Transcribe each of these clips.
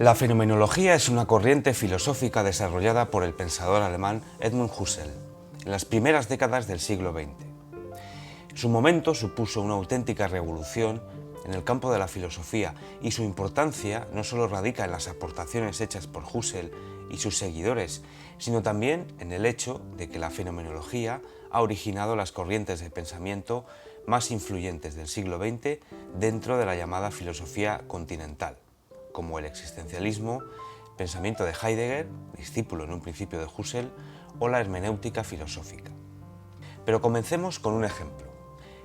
La fenomenología es una corriente filosófica desarrollada por el pensador alemán Edmund Husserl en las primeras décadas del siglo XX. Su momento supuso una auténtica revolución en el campo de la filosofía y su importancia no solo radica en las aportaciones hechas por Husserl y sus seguidores, sino también en el hecho de que la fenomenología ha originado las corrientes de pensamiento más influyentes del siglo XX dentro de la llamada filosofía continental, como el existencialismo, pensamiento de Heidegger, discípulo en un principio de Husserl, o la hermenéutica filosófica. Pero comencemos con un ejemplo.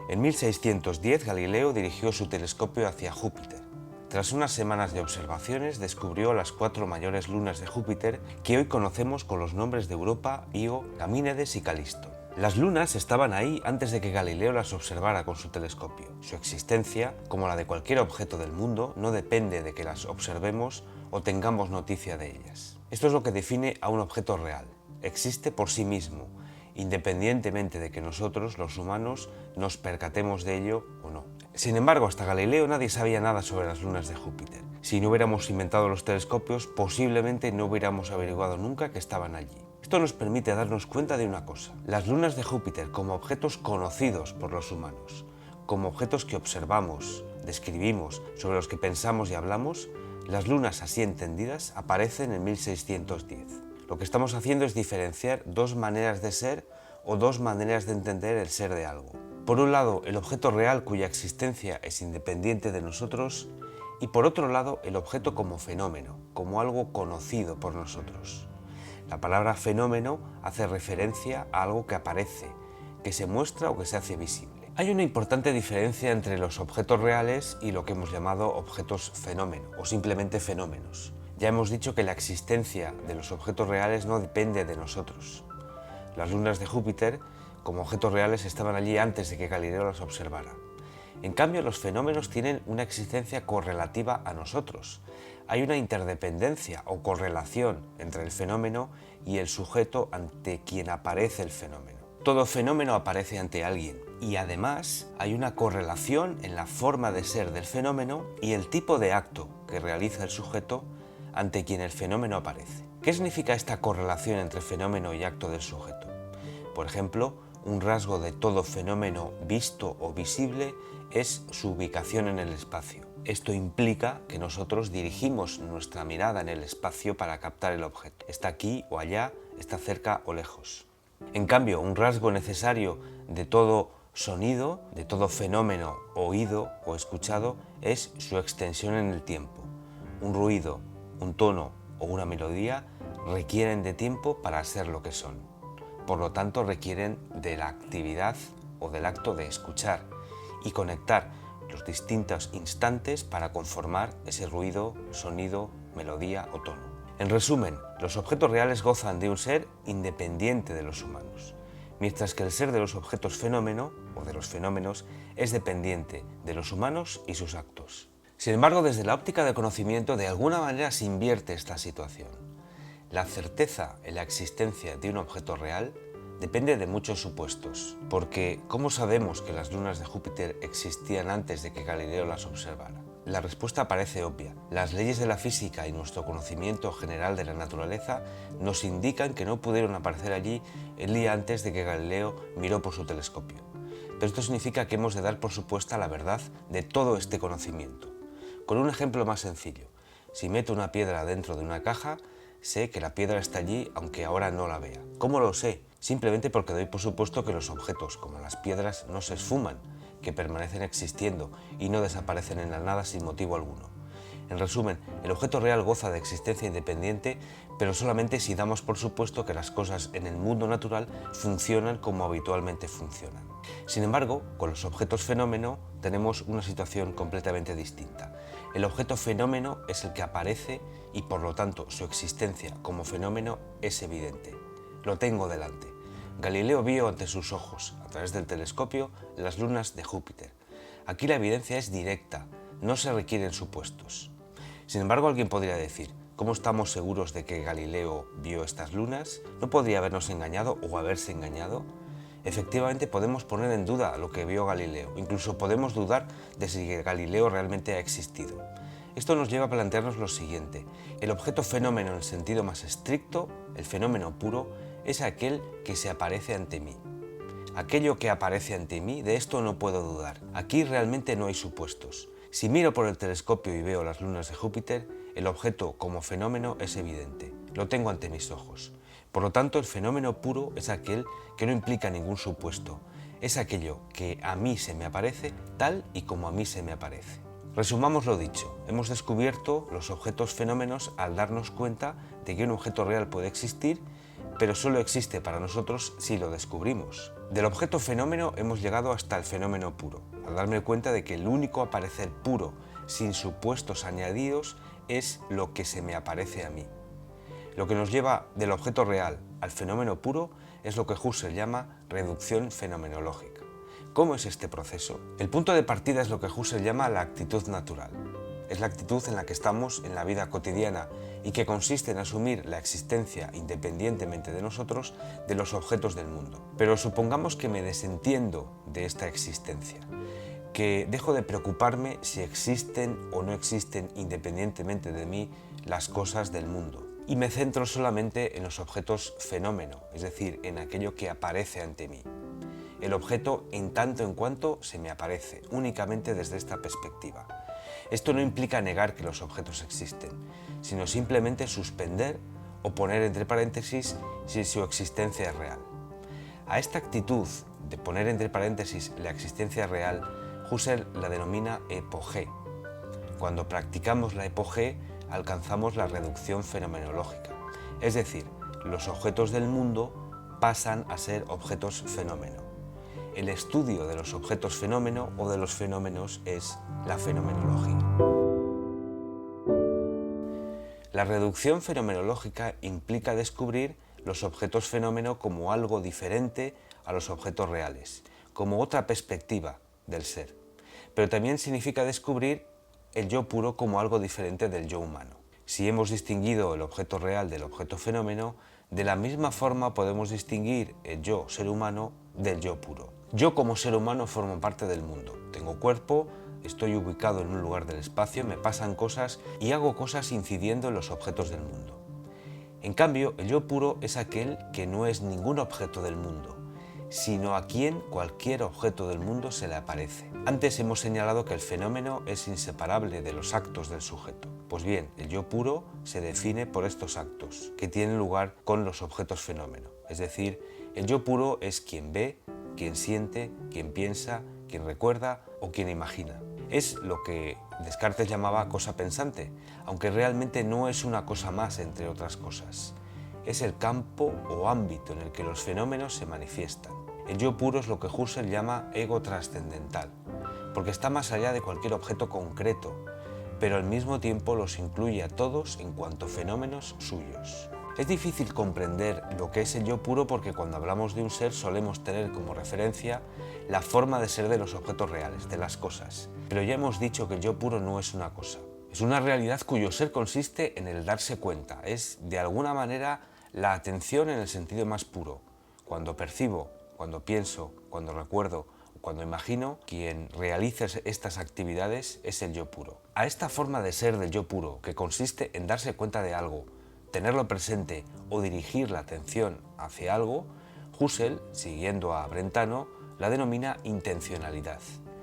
En 1610 Galileo dirigió su telescopio hacia Júpiter. Tras unas semanas de observaciones descubrió las 4 mayores lunas de Júpiter que hoy conocemos con los nombres de Europa, Io, Ganímedes y Calisto. Las lunas estaban ahí antes de que Galileo las observara con su telescopio. Su existencia, como la de cualquier objeto del mundo, no depende de que las observemos o tengamos noticia de ellas. Esto es lo que define a un objeto real. Existe por sí mismo, independientemente de que nosotros, los humanos, nos percatemos de ello o no. Sin embargo, hasta Galileo nadie sabía nada sobre las lunas de Júpiter. Si no hubiéramos inventado los telescopios, posiblemente no hubiéramos averiguado nunca que estaban allí. Esto nos permite darnos cuenta de una cosa: las lunas de Júpiter como objetos conocidos por los humanos, como objetos que observamos, describimos, sobre los que pensamos y hablamos, las lunas así entendidas aparecen en 1610. Lo que estamos haciendo es diferenciar dos maneras de ser o dos maneras de entender el ser de algo. Por un lado, el objeto real cuya existencia es independiente de nosotros, y por otro lado, el objeto como fenómeno, como algo conocido por nosotros. La palabra fenómeno hace referencia a algo que aparece, que se muestra o que se hace visible. Hay una importante diferencia entre los objetos reales y lo que hemos llamado objetos fenómeno o simplemente fenómenos. Ya hemos dicho que la existencia de los objetos reales no depende de nosotros. Las lunas de Júpiter, como objetos reales, estaban allí antes de que Galileo las observara. En cambio, los fenómenos tienen una existencia correlativa a nosotros. Hay una interdependencia o correlación entre el fenómeno y el sujeto ante quien aparece el fenómeno. Todo fenómeno aparece ante alguien y además hay una correlación en la forma de ser del fenómeno y el tipo de acto que realiza el sujeto ante quien el fenómeno aparece. ¿Qué significa esta correlación entre fenómeno y acto del sujeto? Por ejemplo, un rasgo de todo fenómeno visto o visible es su ubicación en el espacio. Esto implica que nosotros dirigimos nuestra mirada en el espacio para captar el objeto. Está aquí o allá, está cerca o lejos. En cambio, un rasgo necesario de todo sonido, de todo fenómeno oído o escuchado, es su extensión en el tiempo. Un ruido, un tono o una melodía requieren de tiempo para ser lo que son. Por lo tanto, requieren de la actividad o del acto de escuchar y conectar los distintos instantes para conformar ese ruido, sonido, melodía o tono. En resumen, los objetos reales gozan de un ser independiente de los humanos, mientras que el ser de los objetos fenómeno o de los fenómenos es dependiente de los humanos y sus actos. Sin embargo, desde la óptica del conocimiento, de alguna manera se invierte esta situación. La certeza en la existencia de un objeto real depende de muchos supuestos, porque ¿cómo sabemos que las lunas de Júpiter existían antes de que Galileo las observara? La respuesta parece obvia. Las leyes de la física y nuestro conocimiento general de la naturaleza nos indican que no pudieron aparecer allí el día antes de que Galileo miró por su telescopio. Pero esto significa que hemos de dar por supuesta la verdad de todo este conocimiento. Con un ejemplo más sencillo: si meto una piedra dentro de una caja, sé que la piedra está allí aunque ahora no la vea. ¿Cómo lo sé? Simplemente porque doy por supuesto que los objetos, como las piedras, no se esfuman, que permanecen existiendo y no desaparecen en la nada sin motivo alguno. En resumen, el objeto real goza de existencia independiente, pero solamente si damos por supuesto que las cosas en el mundo natural funcionan como habitualmente funcionan. Sin embargo, con los objetos fenómeno tenemos una situación completamente distinta. El objeto fenómeno es el que aparece y por lo tanto su existencia como fenómeno es evidente. Lo tengo delante. Galileo vio ante sus ojos, a través del telescopio, las lunas de Júpiter. Aquí la evidencia es directa, no se requieren supuestos. Sin embargo, alguien podría decir: ¿cómo estamos seguros de que Galileo vio estas lunas? ¿No podría habernos engañado o haberse engañado? Efectivamente, podemos poner en duda lo que vio Galileo, incluso podemos dudar de si Galileo realmente ha existido. Esto nos lleva a plantearnos lo siguiente: el objeto fenómeno en el sentido más estricto, el fenómeno puro, es aquel que se aparece ante mí. Aquello que aparece ante mí, de esto no puedo dudar. Aquí realmente no hay supuestos. Si miro por el telescopio y veo las lunas de Júpiter, el objeto como fenómeno es evidente. Lo tengo ante mis ojos. Por lo tanto, el fenómeno puro es aquel que no implica ningún supuesto. Es aquello que a mí se me aparece tal y como a mí se me aparece. Resumamos lo dicho. Hemos descubierto los objetos fenómenos al darnos cuenta de que un objeto real puede existir, pero solo existe para nosotros si lo descubrimos. Del objeto fenómeno hemos llegado hasta el fenómeno puro, al darme cuenta de que el único aparecer puro, sin supuestos añadidos, es lo que se me aparece a mí. Lo que nos lleva del objeto real al fenómeno puro es lo que Husserl llama reducción fenomenológica. ¿Cómo es este proceso? El punto de partida es lo que Husserl llama la actitud natural. Es la actitud en la que estamos en la vida cotidiana y que consiste en asumir la existencia, independientemente de nosotros, de los objetos del mundo. Pero supongamos que me desentiendo de esta existencia, que dejo de preocuparme si existen o no existen independientemente de mí las cosas del mundo y me centro solamente en los objetos fenómeno, es decir, en aquello que aparece ante mí. El objeto en tanto en cuanto se me aparece, únicamente desde esta perspectiva. Esto no implica negar que los objetos existen, sino simplemente suspender o poner entre paréntesis si su existencia es real. A esta actitud de poner entre paréntesis la existencia real, Husserl la denomina epogé. Cuando practicamos la epogé, alcanzamos la reducción fenomenológica, es decir, los objetos del mundo pasan a ser objetos fenómeno. El estudio de los objetos fenómeno o de los fenómenos es la fenomenología. La reducción fenomenológica implica descubrir los objetos fenómeno como algo diferente a los objetos reales, como otra perspectiva del ser. Pero también significa descubrir el yo puro como algo diferente del yo humano. Si hemos distinguido el objeto real del objeto fenómeno, de la misma forma podemos distinguir el yo ser humano del yo puro. Yo como ser humano formo parte del mundo. Tengo cuerpo, estoy ubicado en un lugar del espacio, me pasan cosas y hago cosas incidiendo en los objetos del mundo. En cambio, el yo puro es aquel que no es ningún objeto del mundo, sino a quien cualquier objeto del mundo se le aparece. Antes hemos señalado que el fenómeno es inseparable de los actos del sujeto. Pues bien, el yo puro se define por estos actos, que tienen lugar con los objetos fenómeno. Es decir, el yo puro es quien ve, quien siente, quien piensa, quien recuerda o quien imagina. Es lo que Descartes llamaba cosa pensante, aunque realmente no es una cosa más entre otras cosas. Es el campo o ámbito en el que los fenómenos se manifiestan. El yo puro es lo que Husserl llama ego trascendental, porque está más allá de cualquier objeto concreto, pero al mismo tiempo los incluye a todos en cuanto fenómenos suyos. Es difícil comprender lo que es el yo puro porque cuando hablamos de un ser solemos tener como referencia la forma de ser de los objetos reales, de las cosas. Pero ya hemos dicho que el yo puro no es una cosa. Es una realidad cuyo ser consiste en el darse cuenta. Es, de alguna manera, la atención en el sentido más puro. Cuando percibo, cuando pienso, cuando recuerdo, cuando imagino, quien realiza estas actividades es el yo puro. A esta forma de ser del yo puro, que consiste en darse cuenta de algo, tenerlo presente o dirigir la atención hacia algo, Husserl, siguiendo a Brentano, la denomina intencionalidad,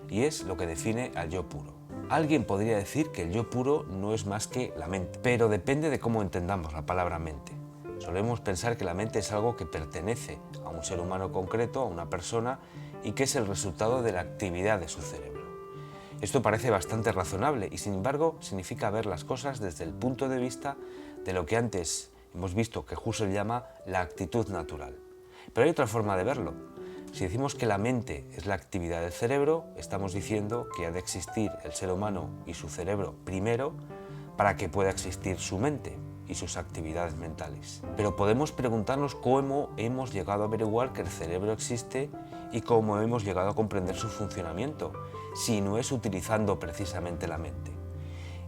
y es lo que define al yo puro. Alguien podría decir que el yo puro no es más que la mente, pero depende de cómo entendamos la palabra mente. Solemos pensar que la mente es algo que pertenece a un ser humano concreto, a una persona, y que es el resultado de la actividad de su cerebro. Esto parece bastante razonable y, sin embargo, significa ver las cosas desde el punto de vista de lo que antes hemos visto que Husserl llama la actitud natural. Pero hay otra forma de verlo. Si decimos que la mente es la actividad del cerebro, estamos diciendo que ha de existir el ser humano y su cerebro primero para que pueda existir su mente y sus actividades mentales. Pero podemos preguntarnos cómo hemos llegado a averiguar que el cerebro existe y cómo hemos llegado a comprender su funcionamiento, si no es utilizando precisamente la mente.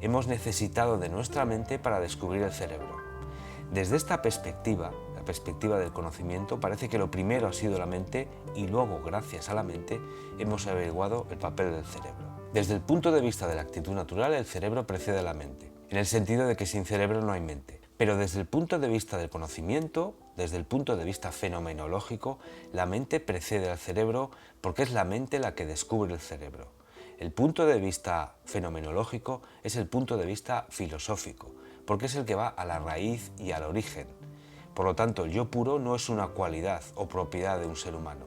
Hemos necesitado de nuestra mente para descubrir el cerebro. Desde esta perspectiva, la perspectiva del conocimiento, parece que lo primero ha sido la mente y luego, gracias a la mente, hemos averiguado el papel del cerebro. Desde el punto de vista de la actitud natural, el cerebro precede a la mente, en el sentido de que sin cerebro no hay mente. Pero desde el punto de vista del conocimiento, desde el punto de vista fenomenológico, la mente precede al cerebro porque es la mente la que descubre el cerebro. El punto de vista fenomenológico es el punto de vista filosófico, porque es el que va a la raíz y al origen. Por lo tanto, el yo puro no es una cualidad o propiedad de un ser humano,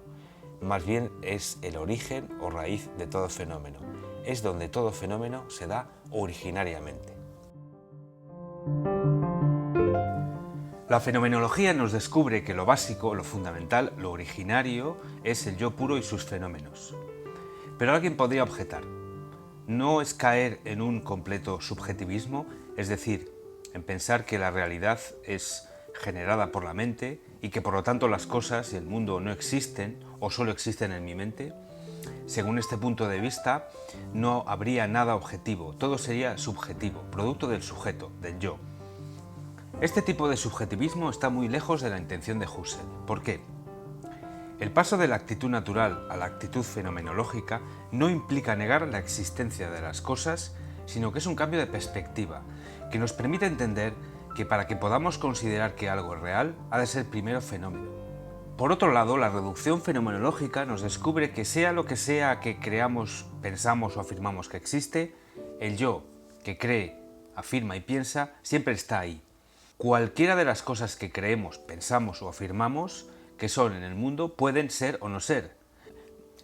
más bien es el origen o raíz de todo fenómeno. Es donde todo fenómeno se da originariamente. La fenomenología nos descubre que lo básico, lo fundamental, lo originario es el yo puro y sus fenómenos. Pero alguien podría objetar, ¿no es caer en un completo subjetivismo? Es decir, en pensar que la realidad es generada por la mente y que por lo tanto las cosas y el mundo no existen o solo existen en mi mente. Según este punto de vista, no habría nada objetivo, todo sería subjetivo, producto del sujeto, del yo. Este tipo de subjetivismo está muy lejos de la intención de Husserl. ¿Por qué? El paso de la actitud natural a la actitud fenomenológica no implica negar la existencia de las cosas, sino que es un cambio de perspectiva, que nos permite entender que para que podamos considerar que algo es real, ha de ser primero fenómeno. Por otro lado, la reducción fenomenológica nos descubre que sea lo que sea que creamos, pensamos o afirmamos que existe, el yo que cree, afirma y piensa siempre está ahí. Cualquiera de las cosas que creemos, pensamos o afirmamos que son en el mundo pueden ser o no ser,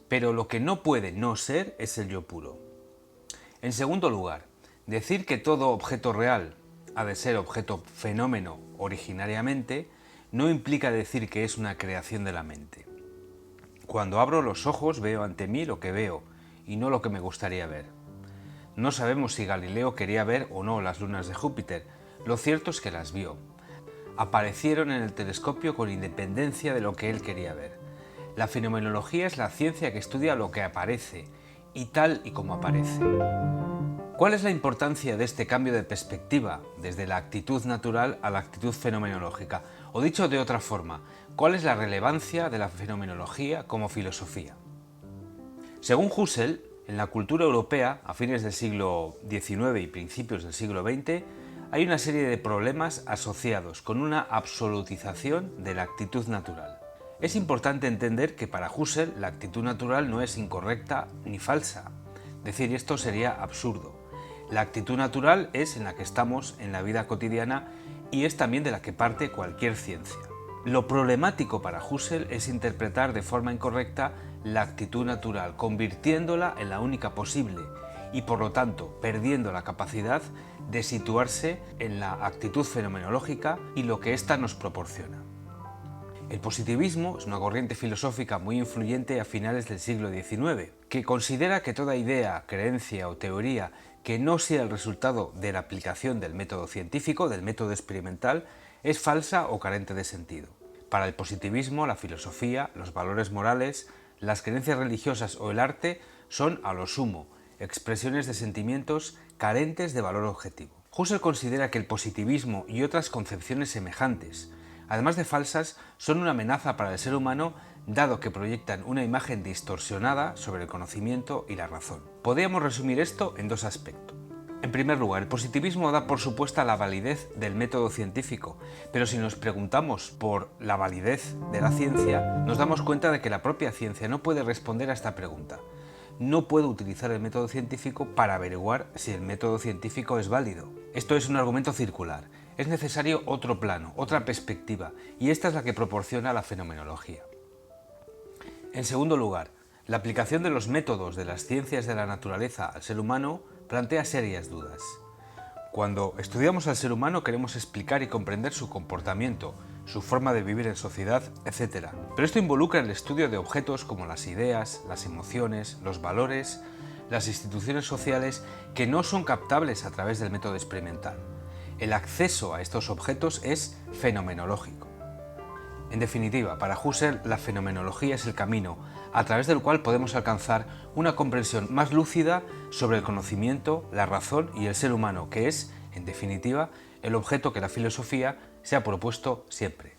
pero lo que no puede no ser es el yo puro. En segundo lugar, decir que todo objeto real ha de ser objeto fenómeno originariamente no implica decir que es una creación de la mente. Cuando abro los ojos veo ante mí lo que veo y no lo que me gustaría ver. No sabemos si Galileo quería ver o no las lunas de Júpiter, lo cierto es que las vio. Aparecieron en el telescopio con independencia de lo que él quería ver. La fenomenología es la ciencia que estudia lo que aparece y tal y como aparece. ¿Cuál es la importancia de este cambio de perspectiva desde la actitud natural a la actitud fenomenológica? O dicho de otra forma, ¿cuál es la relevancia de la fenomenología como filosofía? Según Husserl, en la cultura europea, a fines del siglo XIX y principios del siglo XX, hay una serie de problemas asociados con una absolutización de la actitud natural. Es importante entender que para Husserl la actitud natural no es incorrecta ni falsa. Decir esto sería absurdo. La actitud natural es en la que estamos en la vida cotidiana y es también de la que parte cualquier ciencia. Lo problemático para Husserl es interpretar de forma incorrecta la actitud natural, convirtiéndola en la única posible y por lo tanto perdiendo la capacidad de situarse en la actitud fenomenológica y lo que ésta nos proporciona. El positivismo es una corriente filosófica muy influyente a finales del siglo XIX, que considera que toda idea, creencia o teoría que no sea el resultado de la aplicación del método científico, del método experimental, es falsa o carente de sentido. Para el positivismo, la filosofía, los valores morales, las creencias religiosas o el arte son, a lo sumo, expresiones de sentimientos carentes de valor objetivo. Husserl considera que el positivismo y otras concepciones semejantes, además de falsas, son una amenaza para el ser humano dado que proyectan una imagen distorsionada sobre el conocimiento y la razón. Podríamos resumir esto en dos aspectos. En primer lugar, el positivismo da por supuesta la validez del método científico, pero si nos preguntamos por la validez de la ciencia, nos damos cuenta de que la propia ciencia no puede responder a esta pregunta. No puedo utilizar el método científico para averiguar si el método científico es válido. Esto es un argumento circular. Es necesario otro plano, otra perspectiva, y esta es la que proporciona la fenomenología. En segundo lugar, la aplicación de los métodos de las ciencias de la naturaleza al ser humano plantea serias dudas. Cuando estudiamos al ser humano queremos explicar y comprender su comportamiento, su forma de vivir en sociedad, etc. Pero esto involucra el estudio de objetos como las ideas, las emociones, los valores, las instituciones sociales que no son captables a través del método experimental. El acceso a estos objetos es fenomenológico. En definitiva, para Husserl, la fenomenología es el camino a través del cual podemos alcanzar una comprensión más lúcida sobre el conocimiento, la razón y el ser humano, que es, en definitiva, el objeto que la filosofía se ha propuesto siempre.